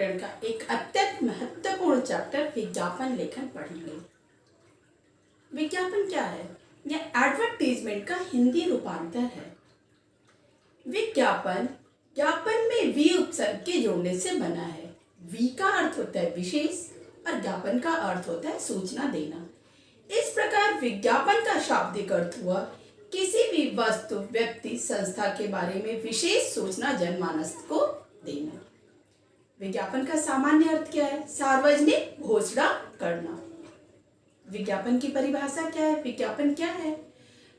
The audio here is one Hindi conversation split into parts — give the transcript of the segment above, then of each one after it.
प्रकरण का एक अत्यंत महत्वपूर्ण चैप्टर विज्ञापन लेखन पढ़ेंगे। विज्ञापन क्या है? यह एडवर्टीजमेंट का हिंदी रूपांतर है। विज्ञापन ज्ञापन में वी उपसर्ग के जोड़ने से बना है। वी का अर्थ होता है विशेष और ज्ञापन का अर्थ होता है सूचना देना। इस प्रकार विज्ञापन का शाब्दिक अर्थ हुआ किसी भी वस्तु, व्यक्ति, संस्था के बारे में विशेष सूचना जनमानस को देना। विज्ञापन का सामान्य अर्थ क्या है? सार्वजनिक घोषणा करना। विज्ञापन की परिभाषा क्या है? विज्ञापन क्या है?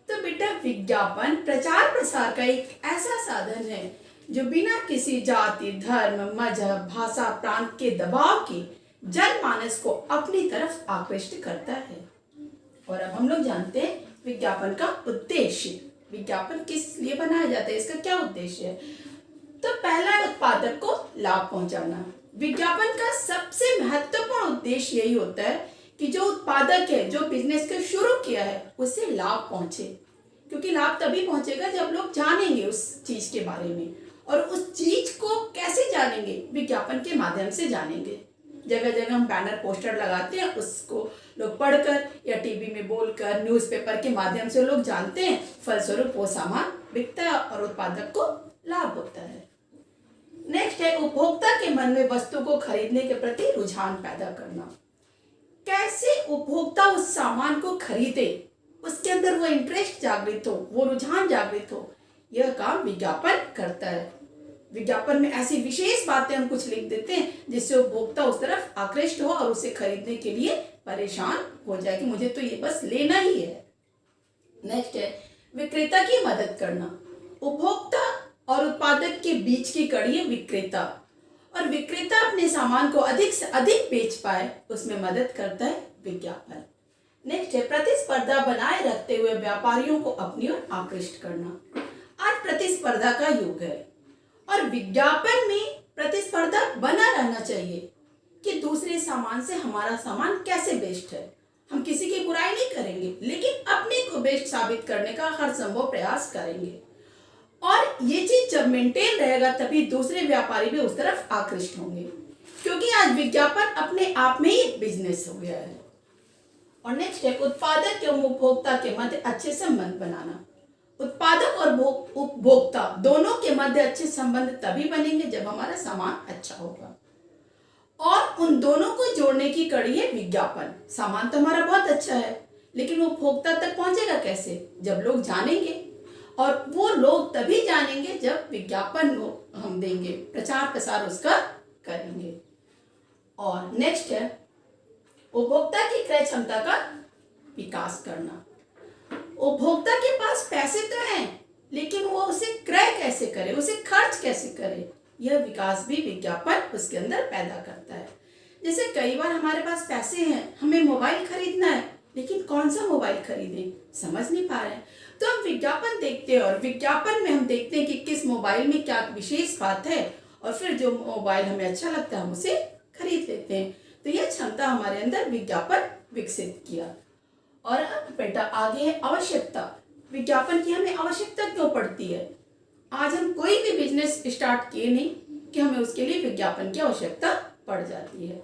तो बेटा, विज्ञापन प्रचार प्रसार का एक ऐसा साधन है जो बिना किसी जाति, धर्म, मजहब, भाषा, प्रांत के दबाव के जनमानस को अपनी तरफ आकृष्ट करता है। और अब हम लोग जानते हैं विज्ञापन का उद्देश्य। विज्ञापन किस लिए बनाया जाता है, इसका क्या उद्देश्य है? तो पहला, उत्पादक को लाभ पहुंचाना। विज्ञापन का सबसे महत्वपूर्ण उद्देश्य यही होता है कि जो उत्पादक है, जो बिजनेस को शुरू किया है, उसे लाभ पहुंचे। क्योंकि लाभ तभी पहुंचेगा जब लोग जानेंगे उस चीज के बारे में। और उस चीज को कैसे जानेंगे? विज्ञापन के माध्यम से जानेंगे। जगह जगह हम बैनर, पोस्टर लगाते हैं, उसको लोग पढ़कर या टीवी में बोलकर, न्यूज़पेपर के माध्यम से लोग जानते हैं। फलस्वरूप वो सामान बिकता है और उत्पादक को लाभ होता है। नेक्स्ट है, उपभोक्ता के मन में वस्तु को खरीदने के प्रति रुझान पैदा करना। कैसे उपभोक्ता उस सामान को खरीदे, उसके अंदर वो इंटरेस्ट जागृत हो, वो रुझान जागृत हो, यह काम विज्ञापन करता है। विज्ञापन में ऐसी विशेष बातें हम कुछ लिख देते हैं जिससे उपभोक्ता उस तरफ आकृष्ट हो और उसे खरीदने के लिए परेशान हो जाए कि मुझे तो ये बस लेना ही है। नेक्स्ट है, विक्रेता की मदद करना। उपभोक्ता और उत्पादक के बीच की कड़ी है विक्रेता, और विक्रेता अपने सामान को अधिक से अधिक बेच पाए उसमें मदद करता है विज्ञापन। नेक्स्ट है, प्रतिस्पर्धा बनाए रखते हुए व्यापारियों को अपनी ओर आकृष्ट करना। आज प्रतिस्पर्धा का युग है और विज्ञापन में प्रतिस्पर्धा बना रहना चाहिए कि दूसरे सामान से हमारा सामान कैसे बेस्ट है। हम किसी की बुराई नहीं करेंगे, लेकिन अपने को बेस्ट साबित करने का हर संभव प्रयास करेंगे। और ये चीज जब मेंटेन रहेगा तभी दूसरे व्यापारी भी उस तरफ आकृष्ट होंगे, क्योंकि आज विज्ञापन अपने आप में ही एक बिजनेस हो गया है। और नेक्स्ट है, उत्पादक एवं उपभोक्ता के मध्य अच्छे संबंध बनाना। उत्पादक और उपभोक्ता दोनों के मध्य अच्छे संबंध तभी बनेंगे जब हमारा सामान अच्छा होगा, और उन दोनों को जोड़ने की कड़ी है विज्ञापन। सामान तो हमारा बहुत अच्छा है, लेकिन उपभोक्ता तक पहुंचेगा कैसे? जब लोग जानेंगे, और वो लोग तभी जानेंगे जब विज्ञापन हम देंगे, प्रचार प्रसार उसका करेंगे। और नेक्स्ट है, उपभोक्ता की क्रय क्षमता का विकास करना। उपभोक्ता के पास पैसे तो हैं, लेकिन वो उसे क्रय कैसे करे, उसे खर्च कैसे करे, यह विकास भी विज्ञापन उसके अंदर पैदा करता है। जैसे कई बार हमारे पास पैसे हैं, हमें मोबाइल खरीदना है, लेकिन कौन सा मोबाइल खरीदें समझ नहीं पा रहे हैं, तो हम विज्ञापन देखते हैं और विज्ञापन में हम देखते हैं कि किस मोबाइल में क्या विशेष बात है, और फिर जो मोबाइल हमें अच्छा लगता है हम उसे खरीद लेते हैं। तो यह क्षमता हमारे अंदर विज्ञापन विकसित किया। और अब बेटा आगे है आवश्यकता। विज्ञापन की हमें आवश्यकता क्यों पड़ती है? आज हम कोई भी बिजनेस स्टार्ट किए नहीं कि हमें उसके लिए विज्ञापन की आवश्यकता पड़ जाती है।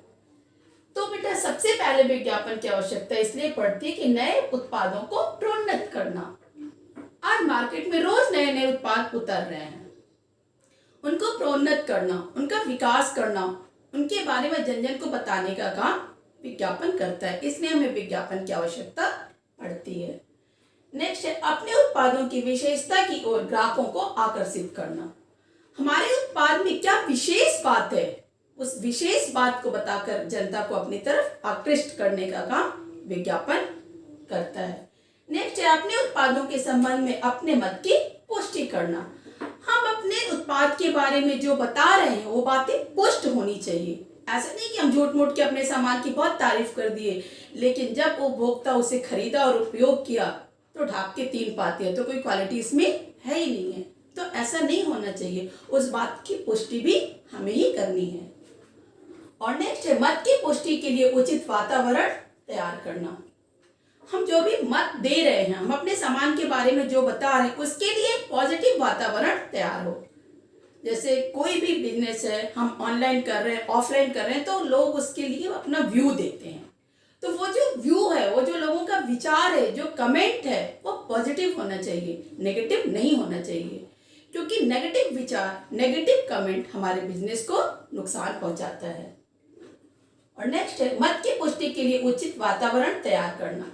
तो बेटा सबसे पहले विज्ञापन की आवश्यकता इसलिए पड़ती है कि नए उत्पादों को प्रोन्नत करना। आज मार्केट में रोज नए नए उत्पाद उतर रहे हैं, उनको प्रोन्नत करना, उनका विकास करना, उनके बारे में जन जन को बताने का काम विज्ञापन करता है। इसलिए हमें विज्ञापन की आवश्यकता पड़ती है। नेक्स्ट है, अपने उत्पादों की विशेषता की ओर ग्राहकों को आकर्षित करना। हमारे उत्पाद में क्या विशेष बात है, उस विशेष बात को बताकर जनता को अपनी तरफ आकृष्ट करने का काम विज्ञापन करता है। नेक्स्ट है, अपने उत्पादों के संबंध में अपने मत की पुष्टि करना। हम अपने उत्पाद के बारे में जो बता रहे हैं वो बातें पुष्ट होनी चाहिए। ऐसा नहीं कि हम झूठ मूठ के अपने सामान की बहुत तारीफ कर दिए, लेकिन जब उपभोक्ता उसे खरीदा और उपयोग किया तो ढाक के तीन पाते हैं, तो कोई क्वालिटी इसमें है ही नहीं है। तो ऐसा नहीं होना चाहिए, उस बात की पुष्टि भी हमें ही करनी है। और नेक्स्ट है, मत की पुष्टि के लिए उचित वातावरण तैयार करना। हम जो भी मत दे रहे हैं, हम अपने सामान के बारे में जो बता रहे हैं, उसके लिए पॉजिटिव वातावरण तैयार हो। जैसे कोई भी बिजनेस है, हम ऑनलाइन कर रहे हैं, ऑफलाइन कर रहे हैं, तो लोग उसके लिए अपना व्यू देते हैं। तो वो जो व्यू है, वो जो लोगों का विचार है, जो कमेंट है, वो पॉजिटिव होना चाहिए, नेगेटिव नहीं होना चाहिए। क्योंकि नेगेटिव विचार, नेगेटिव कमेंट हमारे बिजनेस को नुकसान पहुंचाता है। और नेक्स्ट है मत की पुष्टि के लिए उचित वातावरण तैयार करना।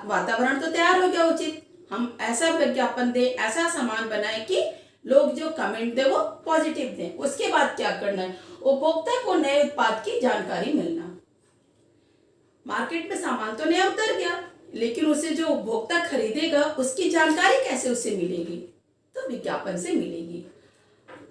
वातावरण तो तैयार हो गया उचित, हम ऐसा विज्ञापन दें, ऐसा सामान बनाएं कि लोग जो कमेंट दे वो पॉजिटिव दें। उसके बाद क्या करना है, उपभोक्ता को नए उत्पाद की जानकारी मिलना। मार्केट में सामान तो नया उतर गया, लेकिन उसे जो उपभोक्ता खरीदेगा उसकी जानकारी कैसे उसे मिलेगी, तो विज्ञापन से मिलेगी।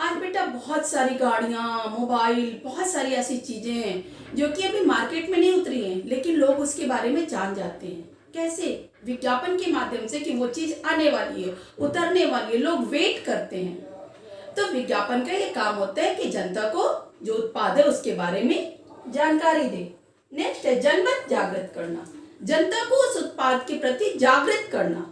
आज बेटा बहुत सारी गाड़ियाँ, मोबाइल, बहुत सारी ऐसी चीजें हैं जो कि अभी मार्केट में नहीं उतरी हैं, लेकिन लोग उसके बारे में जान जाते हैं। कैसे? विज्ञापन के माध्यम से कि वो चीज आने वाली है, उतरने वाली है, लोग वेट करते हैं। तो विज्ञापन का ये काम होता है कि जनता को जो उत्पाद है उसके बारे में जानकारी दे। नेक्स्ट है जनमत जागृत करना। जनता को उस उत्पाद के प्रति जागृत करना,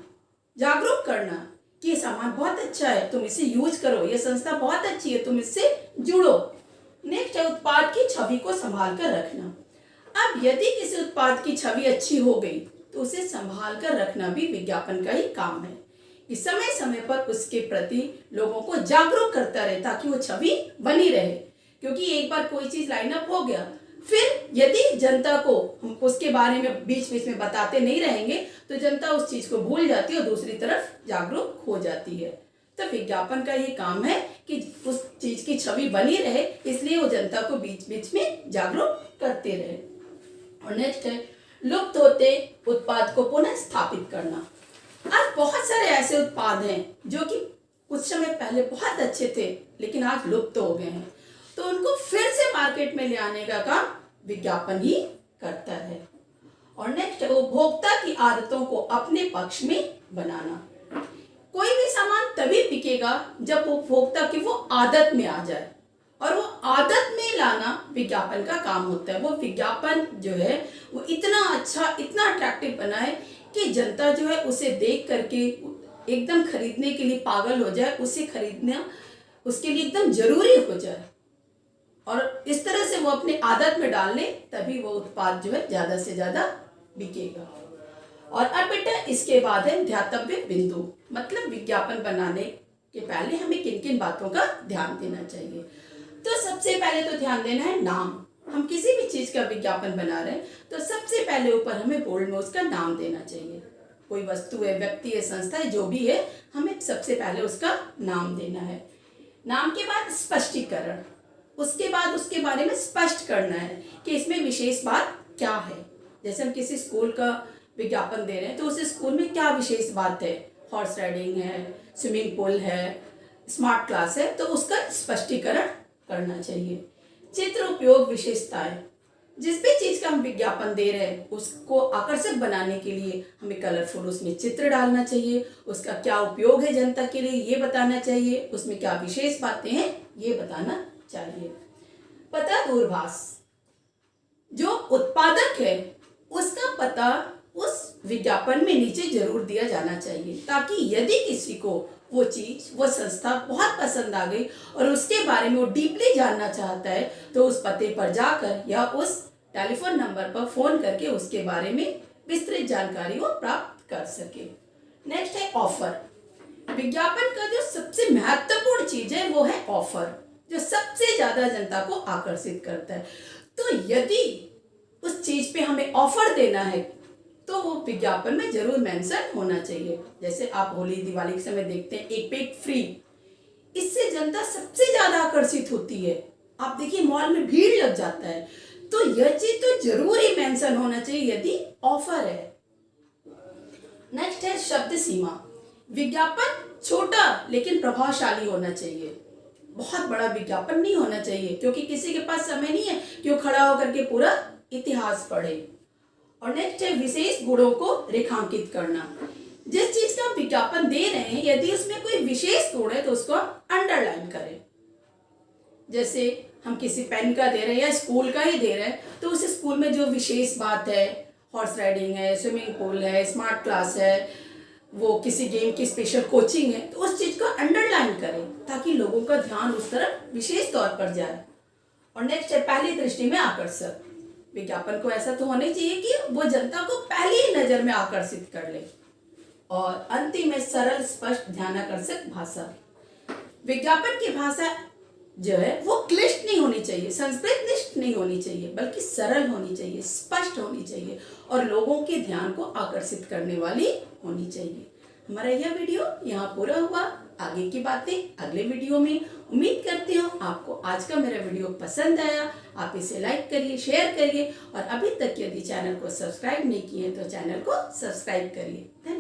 जागरूक करना कि ये सामान बहुत अच्छा है, तुम इसे यूज करो, ये संस्था बहुत अच्छी है, तुम इससे जुड़ो। नेक्स्ट है उत्पाद की छवि को संभाल कर रखना। अब यदि किसी उत्पाद की छवि अच्छी हो गई तो उसे संभाल कर रखना भी विज्ञापन का ही काम है कि समय समय पर उसके प्रति लोगों को जागरूक करता रहे ताकि वो छवि बनी रहे। क्योंकि एक बार कोई चीज लाइनअप हो गया, फिर यदि जनता को हम उसके बारे में बीच बीच में बताते नहीं रहेंगे तो जनता उस चीज को भूल जाती है और दूसरी तरफ जागरूक हो जाती है। तो विज्ञापन का ये काम है कि उस चीज की छवि बनी रहे, इसलिए वो जनता को बीच बीच में जागरूक करते रहे। और नेक्स्ट है लुप्त होते उत्पाद को पुनः स्थापित करना। आज बहुत सारे ऐसे उत्पाद हैं जो कि कुछ समय पहले बहुत अच्छे थे लेकिन आज लुप्त हो गए हैं, तो उनको फिर से मार्केट में ले आने का काम विज्ञापन ही करता है। और नेक्स्ट है उपभोक्ता की आदतों को अपने पक्ष में बनाना। कोई भी सामान तभी बिकेगा जब उपभोक्ता की वो आदत में आ जाए, और वो आदत में लाना विज्ञापन का काम होता है। वो विज्ञापन जो है वो इतना अच्छा, इतना अट्रैक्टिव बनाए कि जनता जो है उसे देख करके एकदम खरीदने के लिए पागल हो जाए, उसे खरीदना उसके लिए एकदम जरूरी हो जाए, और इस तरह से वो अपने आदत में डाल ले, तभी वो उत्पाद जो है ज्यादा से ज्यादा बिकेगा। और अब बेटा इसके बाद है ध्यातव्य बिंदु, मतलब विज्ञापन बनाने के पहले हमें किन किन बातों का ध्यान देना चाहिए। तो सबसे पहले तो ध्यान देना है नाम। हम किसी भी चीज का विज्ञापन बना रहे हैं तो सबसे पहले ऊपर हमें बोल्ड में उसका नाम देना चाहिए। कोई वस्तु है, व्यक्ति है, संस्था है, जो भी है, हमें सबसे पहले उसका नाम देना है। नाम के बाद स्पष्टीकरण, उसके बाद उसके बारे में स्पष्ट करना है कि इसमें विशेष बात क्या है। जैसे हम किसी स्कूल का विज्ञापन दे रहे हैं तो उस स्कूल में क्या विशेष बात है, हॉर्स राइडिंग है, स्विमिंग पूल है, स्मार्ट क्लास है, तो उसका स्पष्टीकरण करना चाहिए। चित्र उपयोग विशेषताएं, जिस भी चीज का हम विज्ञापन दे रहे हैं उसको आकर्षक बनाने के लिए हमें कलरफुल उसमें चित्र डालना चाहिए, उसका क्या उपयोग है जनता के लिए ये बताना चाहिए, उसमें क्या विशेष बातें हैं ये बताना चाहिए। पता दूरभाष, जो उत्पादक है उसका पता उस विज्ञापन में नीचे जरूर दिया जाना चाहिए, ताकि यदि किसी को वो चीज, वो संस्था बहुत पसंद आ गई और उसके बारे में वो डीपली जानना चाहता है तो उस पते पर जाकर या उस टेलीफोन नंबर पर फोन करके उसके बारे में विस्तृत जानकारी वो प्राप्त कर सके। नेक्स्ट है ऑफर। विज्ञापन का जो सबसे महत्वपूर्ण चीज है वो है ऑफर, जो सबसे ज्यादा जनता को आकर्षित करता है। तो यदि उस चीज पे हमें ऑफर देना है तो वो विज्ञापन में जरूर मेंशन होना चाहिए। जैसे आप होली दिवाली के समय देखते हैं एक पे एक फ्री, इससे जनता सबसे ज्यादा आकर्षित होती है। आप देखिए मॉल में भीड़ लग जाता है, तो यह चीज तो जरूर ही मेंशन होना चाहिए यदि ऑफर है। नेक्स्ट है शब्द सीमा। विज्ञापन छोटा लेकिन प्रभावशाली होना चाहिए, बहुत बड़ा विज्ञापन नहीं होना चाहिए, क्योंकि किसी के पास समय नहीं है कि वो खड़ा होकर के पूरा इतिहास पढ़े। और नेक्स्ट है विशेष गुणों को रेखांकित करना। जिस चीज का विज्ञापन दे रहे हैं यदि उसमें कोई विशेष गुण है तो उसको अंडरलाइन करें। जैसे हम किसी पेन का दे रहे हैं या स्कूल का ही दे रहे हैं तो उस स्कूल में जो विशेष बात है, हॉर्स राइडिंग है, स्विमिंग पूल है, स्मार्ट क्लास है, वो किसी गेम की स्पेशल कोचिंग है तो उस चीज को अंडरलाइन करें ताकि लोगों का ध्यान उस तरफ विशेष तौर पर जाए। और नेक्स्ट है पहली दृष्टि में आकर्षक। विज्ञापन को ऐसा तो होना चाहिए कि वो जनता को पहली ही नजर में आकर्षित कर ले। और अंतिम है सरल स्पष्ट ध्यानाकर्षक भाषा। विज्ञापन की भाषा जो है वो क्लिष्ट नहीं होनी चाहिए, संस्कृतनिष्ठ नहीं होनी चाहिए, बल्कि सरल होनी चाहिए, स्पष्ट होनी चाहिए और लोगों के ध्यान को आकर्षित करने वाली होनी चाहिए। हमारा यह वीडियो यहाँ पूरा हुआ। आगे की बातें अगले वीडियो में। उम्मीद करती हूँ आपको आज का मेरा वीडियो पसंद आया। आप इसे लाइक करिए, शेयर करिए और अभी तक यदि चैनल को सब्सक्राइब नहीं किए तो चैनल को सब्सक्राइब करिए। धन्यवाद।